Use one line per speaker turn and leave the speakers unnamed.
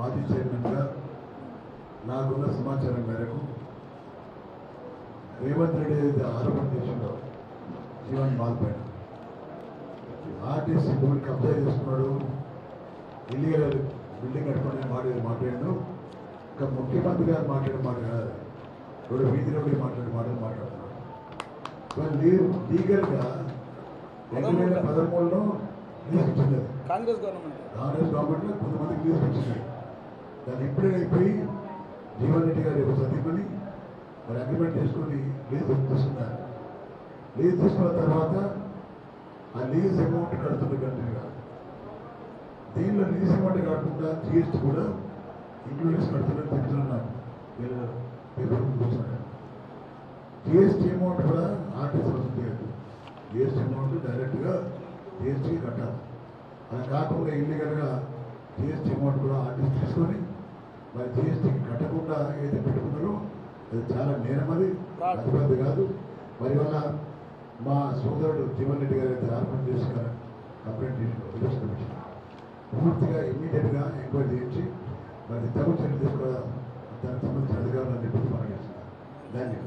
మాజీ చైర్మన్గా నాకున్న సమాచారం మేరకు రేవంత్ రెడ్డి ఆరోపణ చేసిండో జీవన్ మాల్ పైన ఆర్టీసీ భూమి కబ్జా చేసుకున్నాడు, ఇల్లీగల్ బిల్డింగ్ కట్టుకుని మాట్లాడాడు. ఇంకా ముఖ్యమంత్రి గారు మాట్లాడే మాట కాదు, ఇప్పుడు వీధిలో మాట్లాడుతున్నాడు. లీగల్గా 2013లో లీజ్ ఇచ్చింది
కాంగ్రెస్ గవర్నమెంట్లో
కొంతమందికి లీజ్ ఇచ్చింది. దాన్ని ఎప్పుడైనా అయిపోయి జీవన్ రెడ్డి గారు సతీమని మరి అగ్రిమెంట్ చేసుకొని లీజ్ తీసుకున్నారు. లీజ్ తీసుకున్న తర్వాత ఆ లీజ్ అమౌంట్ కడుతుంది కంటిన్యూగా. దీనిలో లీజ్ అమౌంట్ కాకుండా జిఎస్టీ కూడా ఇంక్లూడెన్స్ కడుతున్నట్టు చెప్తున్నాను. వీళ్ళు పేపర్ కూర్చున్నాను. జిఎస్టీ అమౌంట్ కూడా ఆర్టీసీ వస్తుంది. జిఎస్టీ అమౌంట్ డైరెక్ట్గా జిఎస్టీకి కట్టాలి. అది కాకుండా ఇల్లీగల్గా జిఎస్టీ అమౌంట్ కూడా ఆర్టీసీ తీసుకొని మరి జిఎస్టీకి కట్టకుండా ఏదైతే పెట్టుకున్నారో అది చాలా నేరం, అది అతిపెద్ద కాదు. మరి వల్ల మా సోదరుడు జీవన్ రెడ్డి గారు అయితే ఆరోపణ చేసుకున్న కంప్లైంట్ చేసి పూర్తిగా ఇమ్మీడియట్గా ఎంక్వైరీ చేయించి మరి తగు చర్యలు తీసుకోవడం దానికి సంబంధించిన అధికారులను చెప్పి మనం చేస్తున్నాం. దాన్ని